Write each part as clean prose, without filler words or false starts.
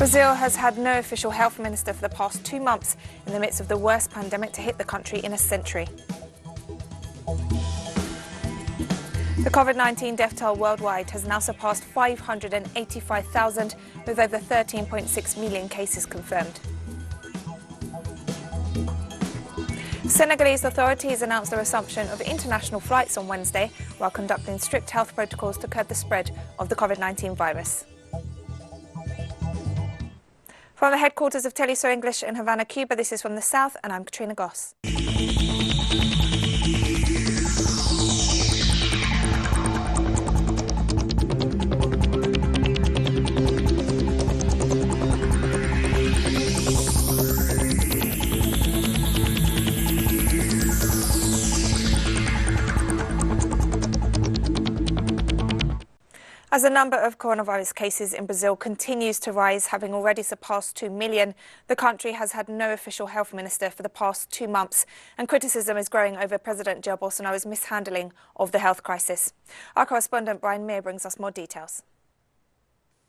Brazil has had no official health minister for the past 2 months in the midst of the worst pandemic to hit the country in a century. The COVID-19 death toll worldwide has now surpassed 585,000, with over 13.6 million cases confirmed. Senegalese authorities announced the resumption of international flights on Wednesday while conducting strict health protocols to curb the spread of the COVID-19 virus. From the headquarters of Telesur English in Havana, Cuba, this is From the South, and I'm Katrina Goss. As the number of coronavirus cases in Brazil continues to rise, having already surpassed 2 million, the country has had no official health minister for the past 2 months, and criticism is growing over President Jair Bolsonaro's mishandling of the health crisis. Our correspondent Brian Mayer brings us more details.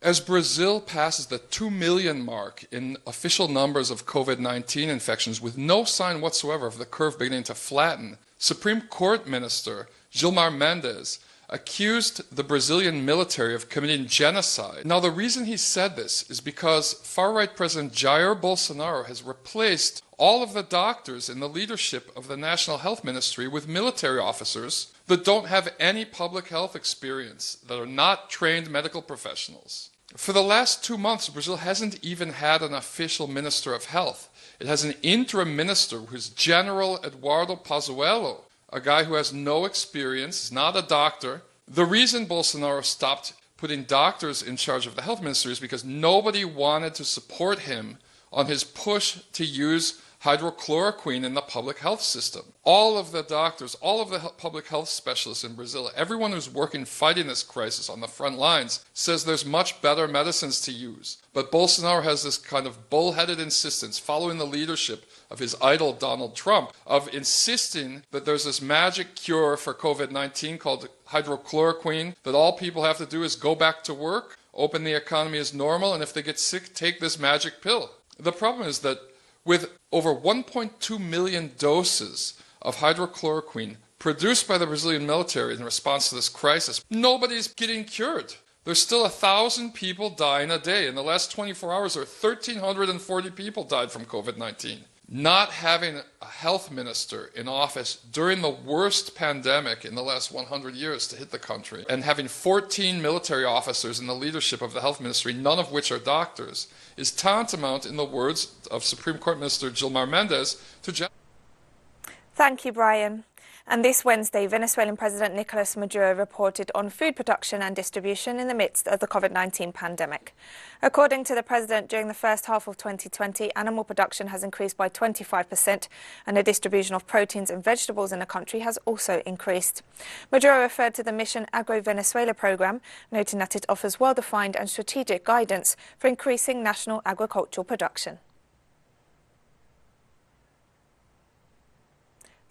As Brazil passes the 2 million mark in official numbers of COVID-19 infections with no sign whatsoever of the curve beginning to flatten, Supreme Court Minister Gilmar Mendes accused the Brazilian military of committing genocide. Now, the reason he said this is because far-right President Jair Bolsonaro has replaced all of the doctors in the leadership of the National Health Ministry with military officers that don't have any public health experience, that are not trained medical professionals. For the last 2 months, Brazil hasn't even had an official Minister of Health. It has an interim minister who's General Eduardo Pazuello, a guy who has no experience, is not a doctor. The reason Bolsonaro stopped putting doctors in charge of the health ministry is because nobody wanted to support him on his push to use hydrochloroquine in the public health system. All of the doctors, all of the public health specialists in Brazil, everyone who's working fighting this crisis on the front lines says there's much better medicines to use. But Bolsonaro has this kind of bullheaded insistence, following the leadership of his idol Donald Trump, of insisting that there's this magic cure for COVID-19 called hydrochloroquine, that all people have to do is go back to work, open the economy as normal, and if they get sick, take this magic pill. The problem is that with over 1.2 million doses of hydrochloroquine produced by the Brazilian military in response to this crisis, nobody's getting cured. There's still 1,000 people dying a day. In the last 24 hours, 1,340 people died from COVID-19. Not having a health minister in office during the worst pandemic in the last 100 years to hit the country, and having 14 military officers in the leadership of the health ministry, none of which are doctors, is tantamount, in the words of Supreme Court Minister Gilmar Mendes, to genocide. Thank you, Brian. And this Wednesday, Venezuelan President Nicolas Maduro reported on food production and distribution in the midst of the COVID-19 pandemic. According to the president, during the first half of 2020, animal production has increased by 25%, and the distribution of proteins and vegetables in the country has also increased. Maduro referred to the Mission Agro-Venezuela program, noting that it offers well-defined and strategic guidance for increasing national agricultural production.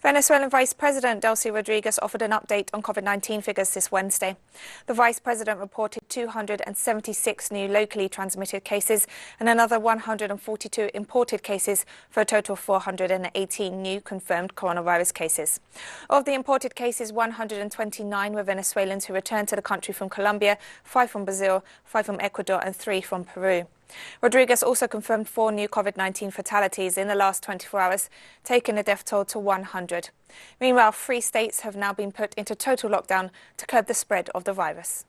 Venezuelan Vice President Delcy Rodriguez offered an update on COVID-19 figures this Wednesday. The Vice President reported 276 new locally transmitted cases and another 142 imported cases, for a total of 418 new confirmed coronavirus cases. Of the imported cases, 129 were Venezuelans who returned to the country from Colombia, 5 from Brazil, 5 from Ecuador and 3 from Peru. Rodriguez also confirmed 4 new COVID-19 fatalities in the last 24 hours, taking the death toll to 100. Meanwhile, 3 states have now been put into total lockdown to curb the spread of the virus.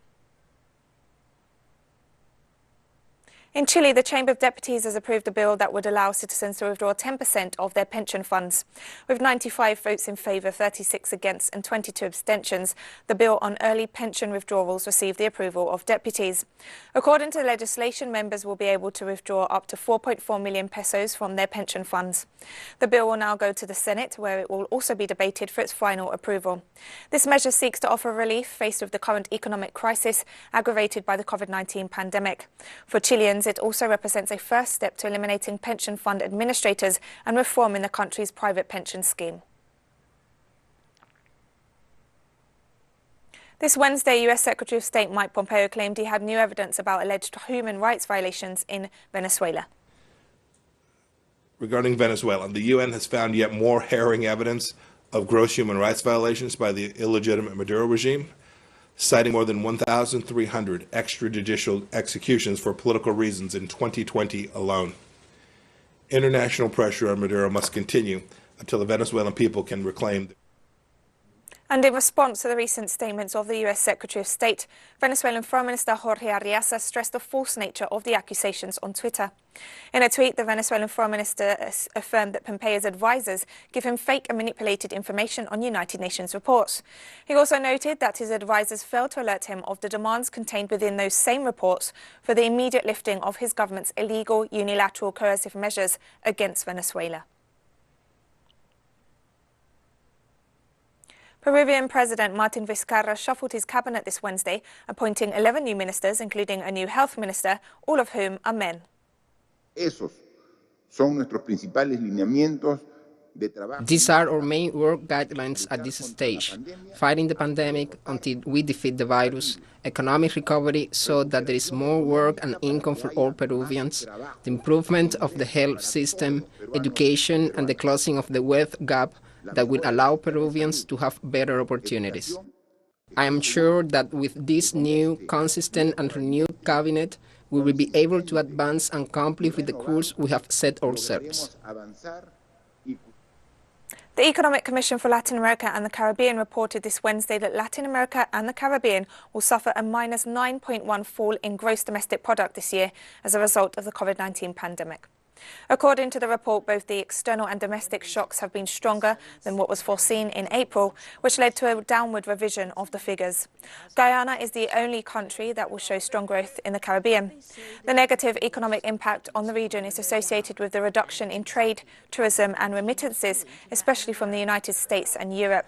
In Chile, the Chamber of Deputies has approved a bill that would allow citizens to withdraw 10% of their pension funds. With 95 votes in favour, 36 against and 22 abstentions, the bill on early pension withdrawals received the approval of deputies. According to the legislation, members will be able to withdraw up to 4.4 million pesos from their pension funds. The bill will now go to the Senate, where it will also be debated for its final approval. This measure seeks to offer relief faced with the current economic crisis aggravated by the COVID-19 pandemic. For Chileans, it also represents a first step to eliminating pension fund administrators and reform in the country's private pension scheme. This Wednesday, US Secretary of State Mike Pompeo claimed he had new evidence about alleged human rights violations in Venezuela. Regarding Venezuela, the UN has found yet more harrowing evidence of gross human rights violations by the illegitimate Maduro regime, citing more than 1,300 extrajudicial executions for political reasons in 2020 alone. International pressure on Maduro must continue until the Venezuelan people can reclaim. And in response to the recent statements of the US Secretary of State, Venezuelan Foreign Minister Jorge Arreaza stressed the false nature of the accusations on Twitter. In a tweet, the Venezuelan Foreign Minister affirmed that Pompeo's advisers give him fake and manipulated information on United Nations reports. He also noted that his advisers failed to alert him of the demands contained within those same reports for the immediate lifting of his government's illegal, unilateral, coercive measures against Venezuela. Peruvian President Martin Vizcarra shuffled his cabinet this Wednesday, appointing 11 new ministers, including a new health minister, all of whom are men. Esos son nuestros principales lineamientos de trabajo. These are our main work guidelines at this stage: fighting the pandemic until we defeat the virus, economic recovery so that there is more work and income for all Peruvians, the improvement of the health system, education, and the closing of the wealth gap that will allow Peruvians to have better opportunities. I am sure that with this new, consistent and renewed cabinet, we will be able to advance and complete with the course we have set ourselves. The Economic Commission for Latin America and the Caribbean reported this Wednesday that Latin America and the Caribbean will suffer a minus 9.1 fall in gross domestic product this year as a result of the COVID-19 pandemic. According to the report, both the external and domestic shocks have been stronger than what was foreseen in April, which led to a downward revision of the figures. Guyana is the only country that will show strong growth in the Caribbean. The negative economic impact on the region is associated with the reduction in trade, tourism and remittances, especially from the United States and Europe.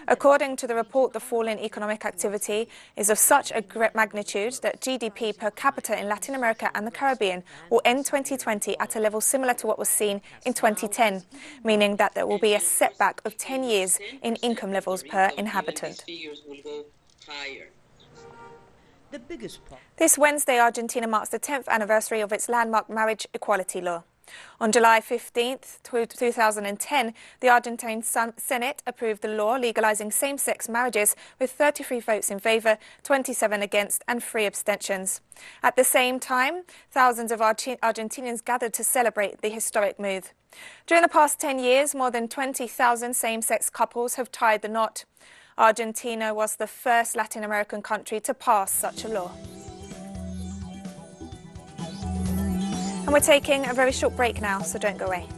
According to the report, the fall in economic activity is of such a great magnitude that GDP per capita in Latin America and the Caribbean will end 2020 at a level similar to what was seen in 2010, meaning that there will be a setback of 10 years in income levels per inhabitant. This Wednesday, Argentina marks the 10th anniversary of its landmark marriage equality law. On July 15, 2010, the Argentine Senate approved the law legalizing same-sex marriages with 33 votes in favor, 27 against and 3 abstentions. At the same time, thousands of Argentinians gathered to celebrate the historic move. During the past 10 years, more than 20,000 same-sex couples have tied the knot. Argentina was the first Latin American country to pass such a law. And we're taking a very short break now, so don't go away.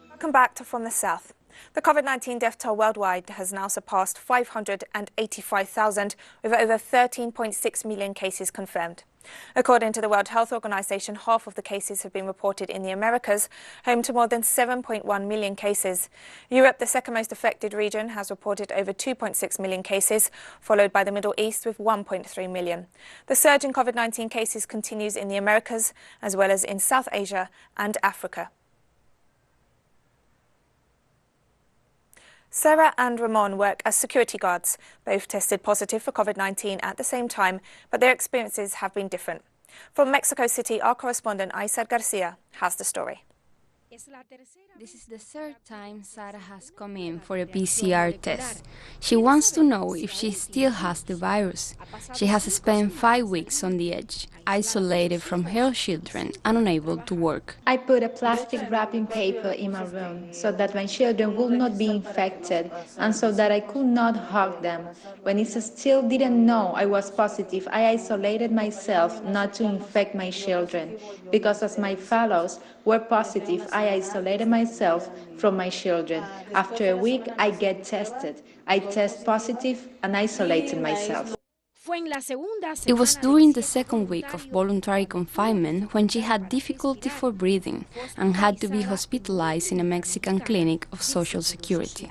Welcome back to From the South. The COVID-19 death toll worldwide has now surpassed 585,000, with over 13.6 million cases confirmed. According to the World Health Organization, half of the cases have been reported in the Americas, home to more than 7.1 million cases. Europe, the second most affected region, has reported over 2.6 million cases, followed by the Middle East with 1.3 million. The surge in COVID-19 cases continues in the Americas, as well as in South Asia and Africa. Sarah and Ramon work as security guards. Both tested positive for COVID-19 at the same time, but their experiences have been different. From Mexico City, our correspondent Aisar Garcia has the story. This is the third time Sara has come in for a PCR test. She wants to know if she still has the virus. She has spent 5 weeks on the edge, isolated from her children and unable to work. I put a plastic wrapping paper in my room so that my children would not be infected and so that I could not hug them. When I still didn't know I was positive, I isolated myself not to infect my children. Because as my fellows were positive, I isolated myself from my children. After a week, I get tested. I test positive and isolated myself. It was during the second week of voluntary confinement when she had difficulty for breathing and had to be hospitalized in a Mexican clinic of Social Security.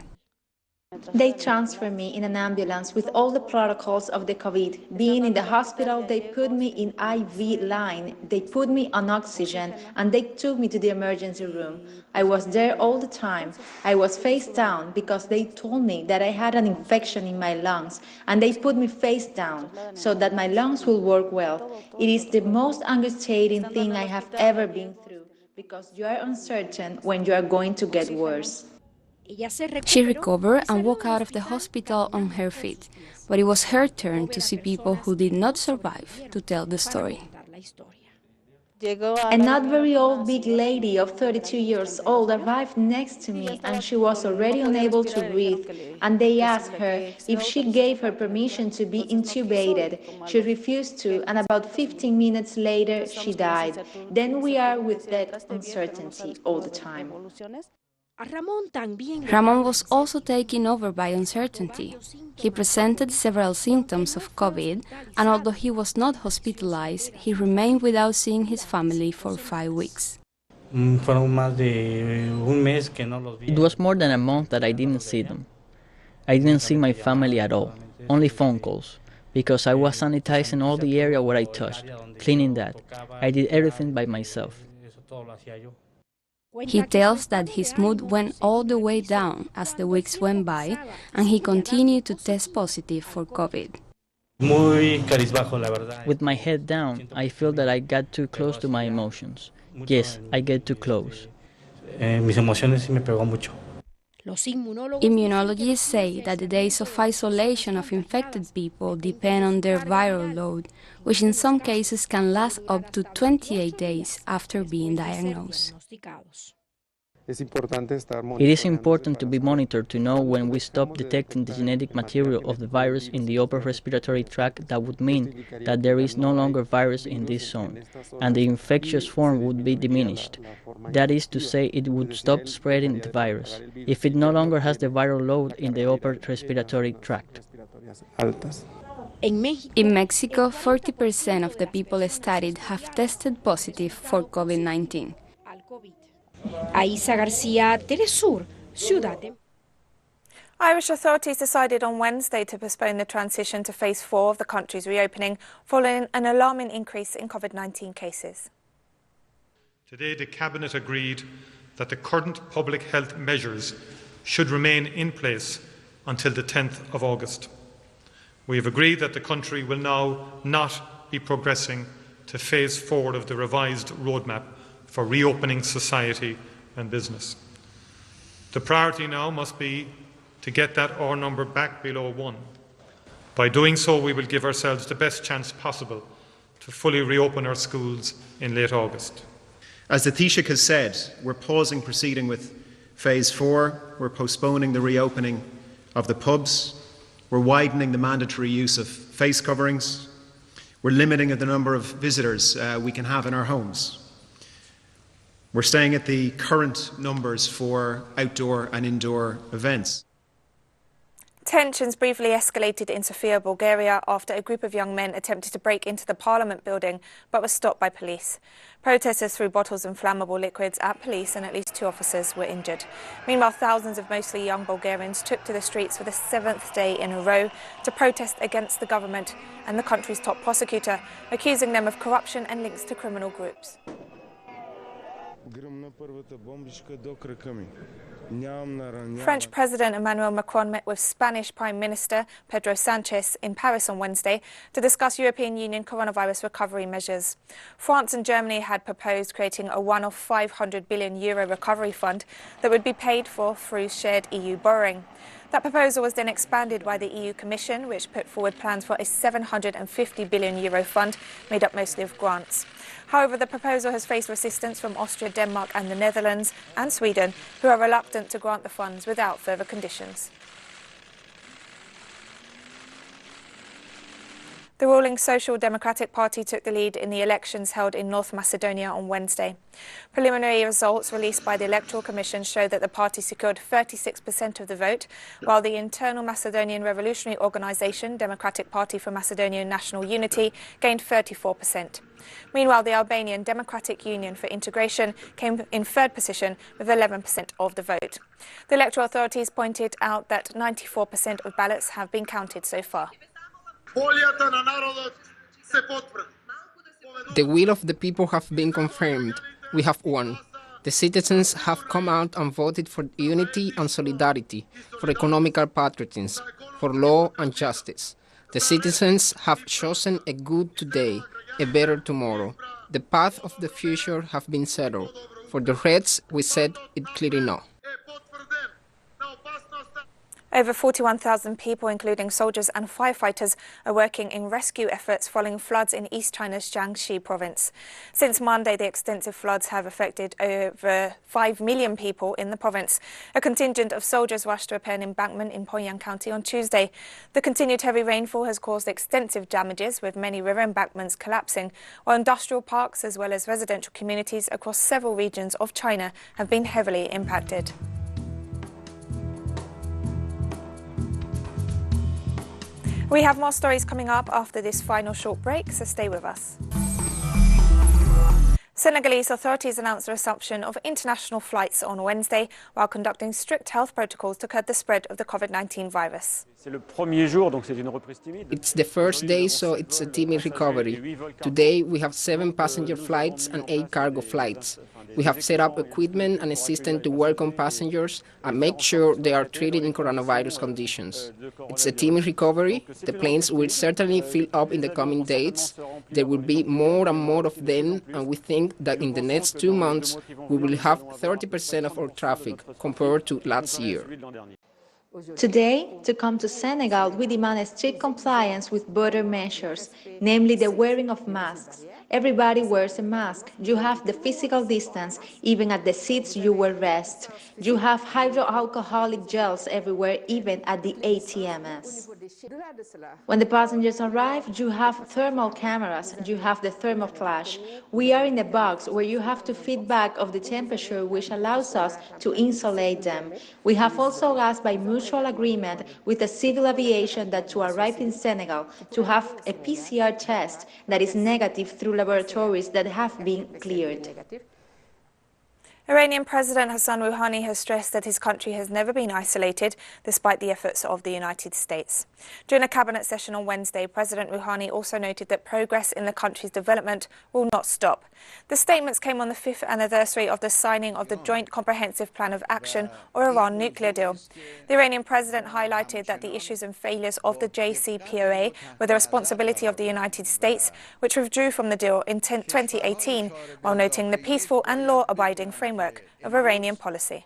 They transferred me in an ambulance with all the protocols of the COVID. Being in the hospital, they put me in IV line, they put me on oxygen, and they took me to the emergency room. I was there all the time. I was face down because they told me that I had an infection in my lungs, and they put me face down so that my lungs will work well. It is the most angustiating thing I have ever been through, because you are uncertain when you are going to get worse. She recovered and walked out of the hospital on her feet, but it was her turn to see people who did not survive to tell the story. A not very old big lady of 32 years old arrived next to me, and she was already unable to breathe, and they asked her if she gave her permission to be intubated. She refused to, and about 15 minutes later she died. Then we are with that uncertainty all the time. Ramon was also taken over by uncertainty. He presented several symptoms of COVID, and although he was not hospitalized, he remained without seeing his family for 5 weeks. It was more than a month that I didn't see them. I didn't see my family at all, only phone calls, because I was sanitizing all the area where I touched, cleaning that. I did everything by myself. He tells that his mood went all the way down as the weeks went by, and he continued to test positive for COVID. With my head down, I feel that I got too close to my emotions. Yes, I get too close. Immunologists say that the days of isolation of infected people depend on their viral load, which in some cases can last up to 28 days after being diagnosed. It is important to be monitored to know when we stop detecting the genetic material of the virus in the upper respiratory tract. That would mean that there is no longer virus in this zone, and the infectious form would be diminished. That is to say, it would stop spreading the virus, if it no longer has the viral load in the upper respiratory tract. In Mexico, 40% of the people studied have tested positive for COVID-19. Aiza Garcia, Telesur, Ciudad de... Irish authorities decided on Wednesday to postpone the transition to phase 4 of the country's reopening following an alarming increase in COVID-19 cases. Today, the Cabinet agreed that the current public health measures should remain in place until the 10th of August. We have agreed that the country will now not be progressing to phase 4 of the revised roadmap for reopening society and business. The priority now must be to get that R number back below 1. By doing so, we will give ourselves the best chance possible to fully reopen our schools in late August. As the Taoiseach has said, we're pausing proceeding with phase 4, we're postponing the reopening of the pubs, we're widening the mandatory use of face coverings, we're limiting the number of visitors we can have in our homes. We're staying at the current numbers for outdoor and indoor events. Tensions briefly escalated in Sofia, Bulgaria, after a group of young men attempted to break into the parliament building but was stopped by police. Protesters threw bottles and flammable liquids at police, and at least 2 officers were injured. Meanwhile, thousands of mostly young Bulgarians took to the streets for the 7th day in a row to protest against the government and the country's top prosecutor, accusing them of corruption and links to criminal groups. French President Emmanuel Macron met with Spanish Prime Minister Pedro Sanchez in Paris on Wednesday to discuss European Union coronavirus recovery measures. France and Germany had proposed creating a one-off €500 billion recovery fund that would be paid for through shared EU borrowing. That proposal was then expanded by the EU Commission, which put forward plans for a €750 billion fund made up mostly of grants. However, the proposal has faced resistance from Austria, Denmark and the Netherlands and Sweden, who are reluctant to grant the funds without further conditions. The ruling Social Democratic Party took the lead in the elections held in North Macedonia on Wednesday. Preliminary results released by the Electoral Commission show that the party secured 36% of the vote, while the internal Macedonian Revolutionary Organisation, Democratic Party for Macedonian National Unity, gained 34%. Meanwhile, the Albanian Democratic Union for Integration came in third position with 11% of the vote. The electoral authorities pointed out that 94% of ballots have been counted so far. The will of the people have been confirmed. We have won. The citizens have come out and voted for unity and solidarity, for economical patriotism, for law and justice. The citizens have chosen a good today, a better tomorrow. The path of the future have been settled. For the rest, we said it clearly no. Over 41,000 people, including soldiers and firefighters, are working in rescue efforts following floods in East China's Jiangxi province. Since Monday, the extensive floods have affected over 5 million people in the province. A contingent of soldiers rushed to repair an embankment in Poyang County on Tuesday. The continued heavy rainfall has caused extensive damages, with many river embankments collapsing, while industrial parks as well as residential communities across several regions of China have been heavily impacted. We have more stories coming up after this final short break, so stay with us. Senegalese authorities announced the resumption of international flights on Wednesday while conducting strict health protocols to curb the spread of the COVID-19 virus. It's the first day, so it's a timid recovery. Today we have 7 passenger flights and 8 cargo flights. We have set up equipment and a system to welcome passengers and make sure they are treated in coronavirus conditions. It's a timid recovery. The planes will certainly fill up in the coming days. There will be more and more of them, and we think that in the next 2 months we will have 30% of our traffic compared to last year. Today, to come to Senegal, we demand a strict compliance with border measures, namely the wearing of masks. Everybody wears a mask. You have the physical distance, even at the seats you will rest. You have hydroalcoholic gels everywhere, even at the ATMs. When the passengers arrive, you have thermal cameras, you have the thermoflash. We are in a box where you have to feedback of the temperature, which allows us to insulate them. We have also asked by mutual agreement with the civil aviation that to arrive in Senegal to have a PCR test that is negative through laboratories that have been cleared. Iranian President Hassan Rouhani has stressed that his country has never been isolated, despite the efforts of the United States. During a cabinet session on Wednesday, President Rouhani also noted that progress in the country's development will not stop. The statements came on the 5th anniversary of the signing of the Joint Comprehensive Plan of Action, or Iran nuclear deal. The Iranian president highlighted that the issues and failures of the JCPOA were the responsibility of the United States, which withdrew from the deal in 2018, while noting the peaceful and law-abiding framework of Iranian policy.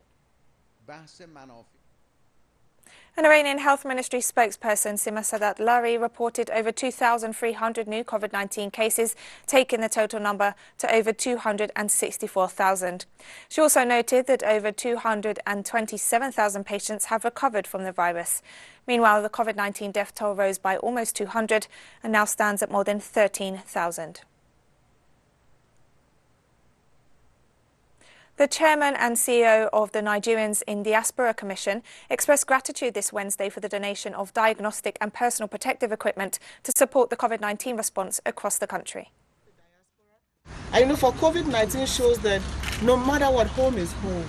An Iranian Health Ministry spokesperson, Sima Sadat Lari, reported over 2,300 new COVID-19 cases, taking the total number to over 264,000. She also noted that over 227,000 patients have recovered from the virus. Meanwhile, the COVID-19 death toll rose by almost 200 and now stands at more than 13,000. The chairman and CEO of the Nigerians in Diaspora Commission expressed gratitude this Wednesday for the donation of diagnostic and personal protective equipment to support the COVID-19 response across the country. And for COVID-19 shows that no matter what, home is home.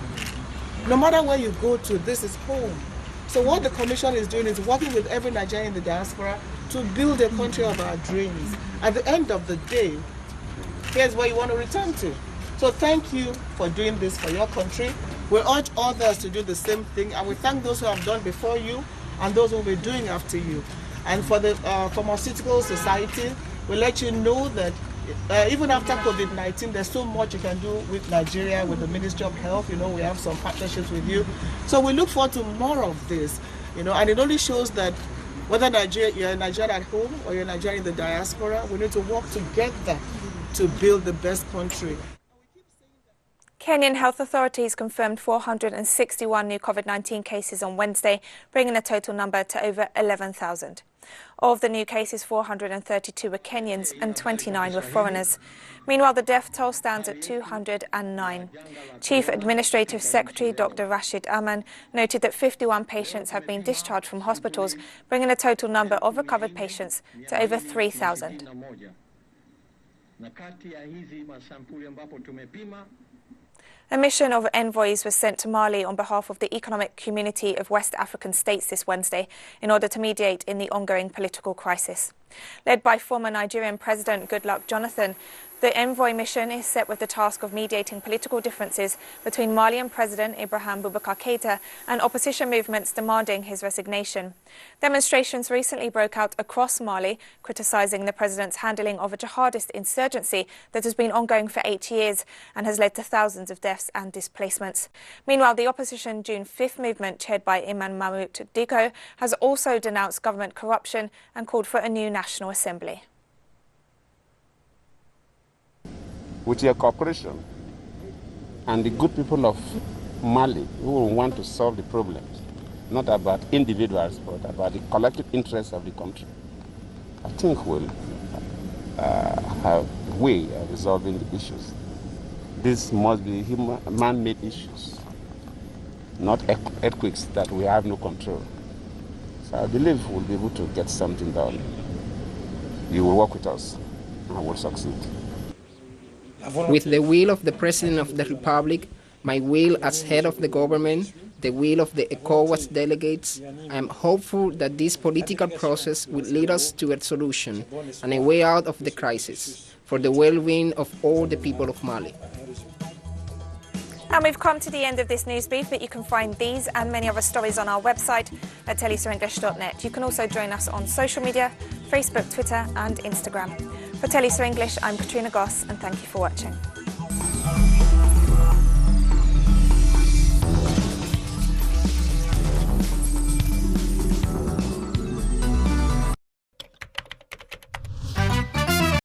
No matter where you go to, this is home. So what the Commission is doing is working with every Nigerian in the diaspora to build a country of our dreams. At the end of the day, here's where you want to return to. So thank you for doing this for your country. We urge others to do the same thing, and we thank those who have done before you and those who will be doing after you. And for the Pharmaceutical Society, we let you know that even after COVID-19, there's so much you can do with Nigeria, with the Ministry of Health. We have some partnerships with you. So we look forward to more of this, and it only shows that whether you're a Nigerian at home or you're a Nigerian in the diaspora, we need to work together to build the best country. Kenyan health authorities confirmed 461 new COVID-19 cases on Wednesday, bringing the total number to over 11,000. Of the new cases, 432 were Kenyans and 29 were foreigners. Meanwhile, the death toll stands at 209. Chief Administrative Secretary Dr. Rashid Aman noted that 51 patients have been discharged from hospitals, bringing the total number of recovered patients to over 3,000. A mission of envoys was sent to Mali on behalf of the Economic Community of West African States this Wednesday in order to mediate in the ongoing political crisis. Led by former Nigerian President Goodluck Jonathan, the envoy mission is set with the task of mediating political differences between Malian President Ibrahim Boubacar Keïta and opposition movements demanding his resignation. Demonstrations recently broke out across Mali, criticising the president's handling of a jihadist insurgency that has been ongoing for 8 years and has led to thousands of deaths and displacements. Meanwhile, the opposition June 5th movement, chaired by Imam Mahmoud Dicko, has also denounced government corruption and called for a new National Assembly. With your cooperation and the good people of Mali who will want to solve the problems, not about individuals, but about the collective interests of the country, I think we'll have a way of resolving the issues. This must be man-made issues, not earthquakes that we have no control. So I believe we'll be able to get something done. You will work with us and we'll succeed. With the will of the President of the Republic, my will as head of the government, the will of the ECOWAS delegates, I am hopeful that this political process will lead us to a solution and a way out of the crisis for the well-being of all the people of Mali. And we've come to the end of this news brief, but you can find these and many other stories on our website at telesurenglish.net. You can also join us on social media, Facebook, Twitter and Instagram. For Telesur English, I'm Katrina Goss, and thank you for watching.